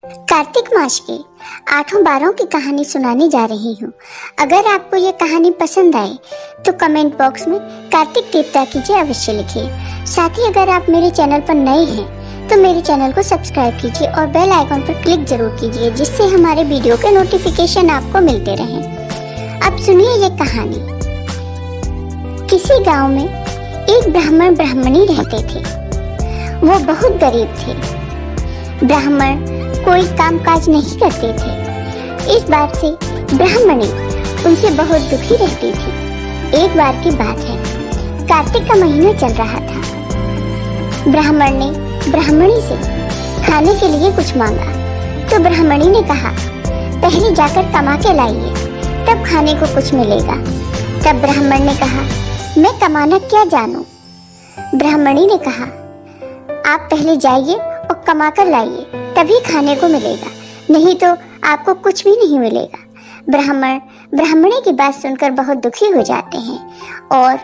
कार्तिक मास के 8 वारों की कहानी सुनाने जा रही हूँ। अगर आपको ये कहानी पसंद आए तो कमेंट बॉक्स में कार्तिक देवता कीजिए अवश्य लिखिए। साथ ही अगर आप मेरे चैनल पर नए हैं तो मेरे चैनल को सब्सक्राइब कीजिए और बेल आइकन पर क्लिक जरूर कीजिए, जिससे हमारे वीडियो के नोटिफिकेशन आपको मिलते रहें। अब सुनिए ये कहानी। किसी गाँव में एक ब्राह्मण ब्राह्मणी रहते थे। वो बहुत गरीब थे। ब्राह्मण कोई कामकाज नहीं करते थे। इस बात से ब्राह्मणी उनसे बहुत दुखी रहती थी। एक बार की बात है, कार्तिक का महीना चल रहा था। ब्राह्मण ने ब्राह्मणी से खाने के लिए कुछ मांगा तो ब्राह्मणी ने कहा, पहले जाकर कमा के लाइए, तब खाने को कुछ मिलेगा। तब ब्राह्मण ने कहा, मैं कमाना क्या जानूं। ब्राह्मणी ने कहा, आप पहले जाइए और कमा कर लाइए, तभी खाने को मिलेगा, नहीं तो आपको कुछ भी नहीं मिलेगा। ब्राह्मण ब्राह्मणी की बात सुनकर बहुत दुखी हो जाते हैं और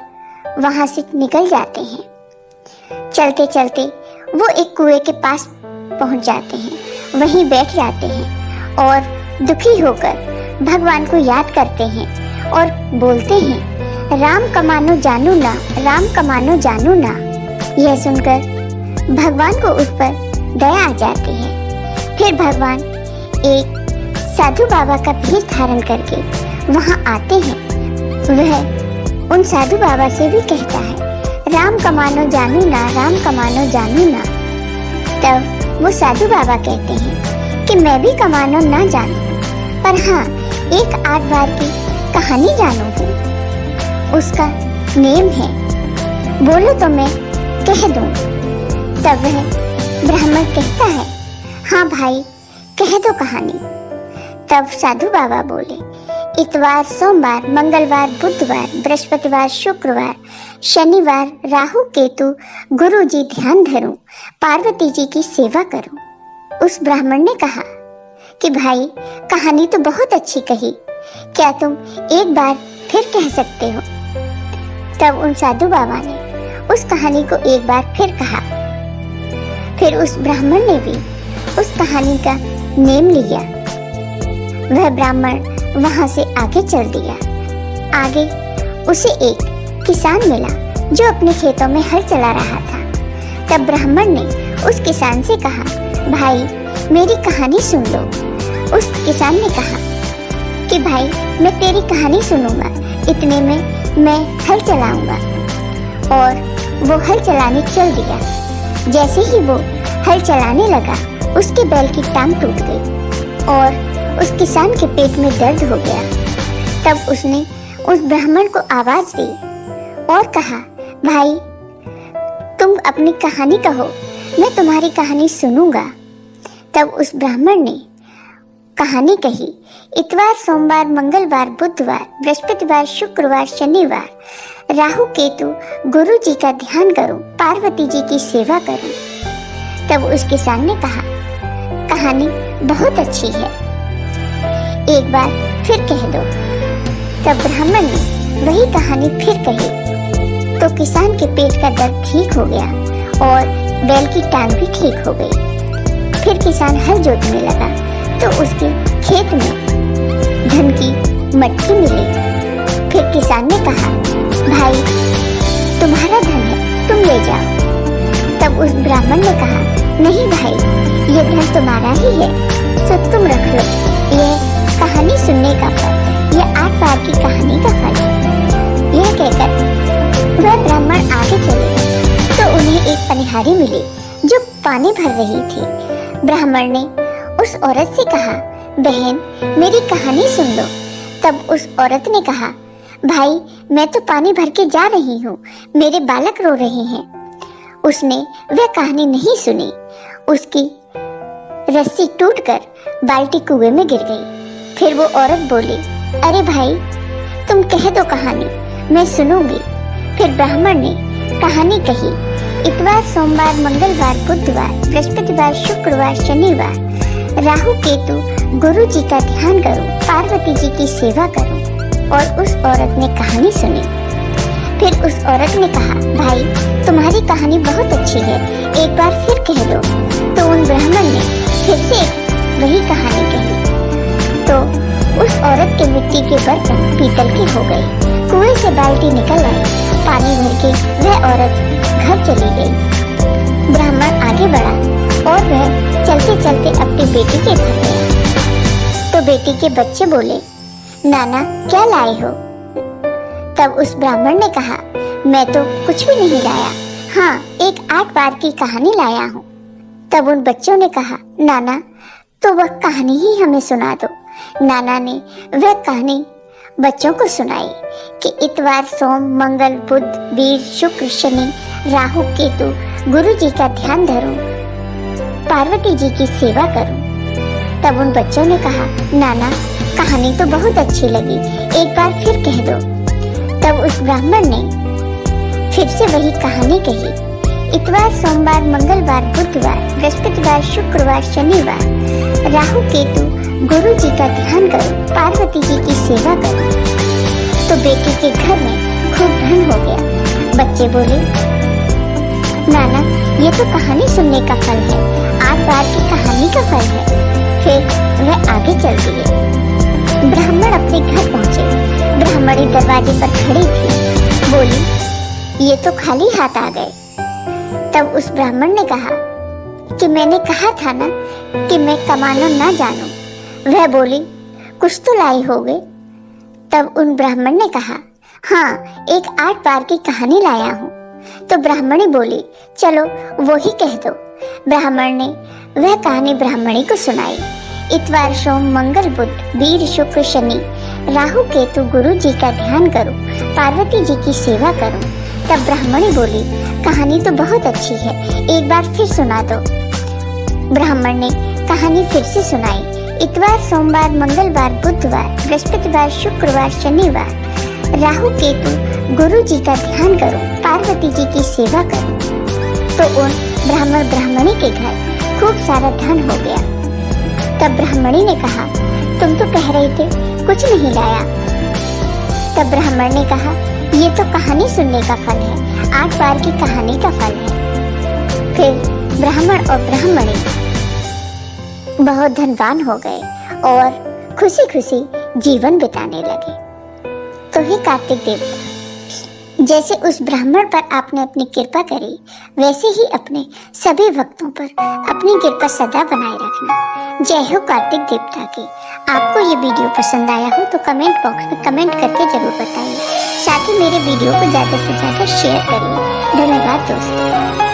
वहां से निकल जाते हैं। चलते चलते वो एक कुएं के पास पहुंच जाते हैं। वहीं बैठ जाते हैं और दुखी होकर भगवान को याद करते हैं और बोलते हैं, राम कमानो जानू ना, राम कमानो जानू ना। यह सुनकर भगवान को उस पर दया आ जाती है। फिर भगवान एक साधु बाबा का भेष धारण करके वहां आते हैं। वह उन साधु बाबा से भी कहता है, राम कमानो जानू ना, राम कमानो जानू ना। तब वो साधु बाबा कहते हैं कि मैं भी कमानो ना जानू, पर हाँ, एक 8 बार की कहानी जानू हूँ। उसका नेम है, बोलो तो मैं कह दूँ। तब वह ब्राह्मण कहता है, हाँ भाई, कह दो कहानी। तब साधु बाबा बोले, इतवार, सोमवार, मंगलवार, बुधवार, बृहस्पतिवार, शुक्रवार, शनिवार राहु केतु गुरु जी ध्यान धरूं, पार्वती जी की सेवा करूं। उस ब्राह्मण ने कहा कि भाई, कहानी तो बहुत अच्छी कही, क्या तुम एक बार फिर कह सकते हो। तब उन साधु बाबा ने उस कहानी को एक बार फिर कहा। फिर उस ब्राह्मण ने भी उस कहानी का नेम लिया। वह ब्राह्मण वहां से आगे चल दिया। आगे उसे एक किसान मिला जो अपने खेतों में हल चला रहा था। तब ब्राह्मण ने उस किसान से कहा, भाई, मेरी कहानी सुन लो। उस किसान ने कहा कि भाई, मैं तेरी कहानी सुनूंगा, इतने में मैं हल चलाऊंगा। और वो हल चलाने चल दिया। जैसे ही वो हल चलाने लगा, उसके बैल की टांग टूट गई और उस किसान के पेट में दर्द हो गया। तब उसने उस ब्राह्मण को आवाज दी और कहा, भाई, तुम अपनी कहानी कहो, मैं तुम्हारी कहानी सुनूंगा। तब उस ब्राह्मण ने कहानी कही, इतवार, सोमवार, मंगलवार, बुधवार, बृहस्पतिवार, शुक्रवार, शनिवार राहु केतु गुरु जी का ध्यान करूं, पार्वती जी की सेवा करूं। तब उस किसान ने कहा, कहानी बहुत अच्छी है, एक बार फिर कह दो। तब ब्राह्मण ने वही कहानी फिर कही तो किसान के पेट का दर्द ठीक हो गया और बैल की टांग भी ठीक हो गई। फिर किसान हल जोतने लगा तो उसके खेत में धन की मटकी मिली। फिर किसान ने कहा, भाई, तुम्हारा धन है, तुम ले जाओ। तब उस ब्राह्मण ने कहा, नहीं भाई, ये धन तुम्हारा ही है, सो तुम रख लो, यह कहानी सुनने का फल, यह 8 बार की कहानी का फल। यह कहकर वह ब्राह्मण आगे चले तो उन्हें एक पनिहारी मिली जो पानी भर रही थी। ब्राह्मण ने उस औरत से कहा, बहन, मेरी कहानी सुन लो। तब उस औरत ने कहा, भाई, मैं तो पानी भर के जा रही हूँ, मेरे बालक रो रहे हैं। उसने वह कहानी नहीं सुनी। उसकी रस्सी टूटकर बाल्टी कुएं में गिर गई। फिर वो औरत बोली, अरे भाई, तुम कह दो कहानी, मैं सुनूंगी। फिर ब्राह्मण ने कहानी कही, इतवार, सोमवार, मंगलवार, बुधवार, बृहस्पतिवार, शुक्रवार, शनिवार राहु केतु गुरु जी का ध्यान करूं, पार्वती जी की सेवा करूं। और उस औरत ने कहानी सुनी। फिर उस औरत ने कहा, भाई, तुम्हारी कहानी बहुत अच्छी है, एक बार फिर कह दो। तो उन ब्राह्मण ने फिर से वही कहानी कही तो उस औरत के मिट्टी के बर्तन पीतल के हो गए। कुएं से बाल्टी निकल आई, पानी भर के वह औरत घर चली गई। ब्राह्मण आगे बढ़ा और वह चलते चलते अपनी बेटी के घर गया। तो बेटी के बच्चे बोले, नाना क्या लाए हो? तब उस ब्राह्मण ने कहा, मैं तो कुछ भी नहीं लाया, हाँ एक 8 बार की कहानी लाया हूँ। तब उन बच्चों ने कहा, नाना तो वह कहानी ही हमें सुना दो। नाना ने वह कहानी बच्चों को सुनाई कि इतवार, सोम, मंगल, बुध, वीर, शुक्र, शनि, राहु, केतु, गुरु जी का ध्यान धरूं, पार्वती जी की सेवा करूं। तब उन बच्चों ने कहा, नाना कहानी तो बहुत अच्छी लगी, एक बार फिर कह दो। तब उस ब्राह्मण ने फिर से वही कहानी कही। इतवार, सोमवार, मंगलवार, बुधवार, बृहस्पतिवार, शुक्रवार, शनिवार, राहु, केतु, गुरु जी का ध्यान करो, पार्वती जी की सेवा करो। तो बेटी के घर में खूब धन हो गया। बच्चे बोले, नाना ये तो कहानी सुनने का फल है, 8 बार की कहानी का फल है। फिर वह आगे चल दिए। ब्राह्मण अपने घर पहुँचे। ब्राह्मणी दरवाजे पर खड़ी थी, बोली, ये तो खाली हाथ आ गए। तब उस ब्राह्मण ने कहा कि मैंने कहा था ना कि मैं कमाना ना जानूं। वह बोली, कुछ तो लाई होगे। तब उन ब्राह्मण ने कहा, हाँ एक 8 बार की कहानी लाया हूँ। तो ब्राह्मणी बोली, चलो वो ही कह दो। ब्राह्मण ने वह कहानी ब्राह्मणी को सुनाई। इतवार, सोम, मंगल, बुध, वीर, शुक्र, शनि, राहु, केतु, गुरु जी का ध्यान करो, पार्वती जी की सेवा करो। तब ब्राह्मणी बोली, कहानी तो बहुत अच्छी है, एक बार फिर सुना दो। ब्राह्मण ने कहानी फिर से सुनाई। इतवार, सोमवार, मंगलवार, बुधवार, बृहस्पतिवार, शुक्रवार, शनिवार, राहु, केतु, गुरु जी का ध्यान करो, पार्वती जी की सेवा करो। तो उन ब्राह्मण ब्राह्मणी के घर खूब सारा धन हो गया। तब ब्राह्मणी ने कहा, तुम तो कह रहे थे कुछ नहीं लाया। तब ब्राह्मण ने कहा, ये तो कहानी सुनने का फल है, 8 बार की कहानी का फल है। फिर ब्राह्मण और ब्राह्मणी बहुत धनवान हो गए और खुशी खुशी जीवन बिताने लगे। तो हे कार्तिक देवता, जैसे उस ब्राह्मण पर आपने अपनी कृपा करी, वैसे ही अपने सभी भक्तों पर अपनी कृपा सदा बनाए रखना। जय हो कार्तिक देवता की। आपको ये वीडियो पसंद आया हो तो कमेंट बॉक्स में कमेंट करके जरूर बताइए। साथ ही मेरे वीडियो को ज़्यादा से ज़्यादा शेयर करिए। धन्यवाद दोस्तों।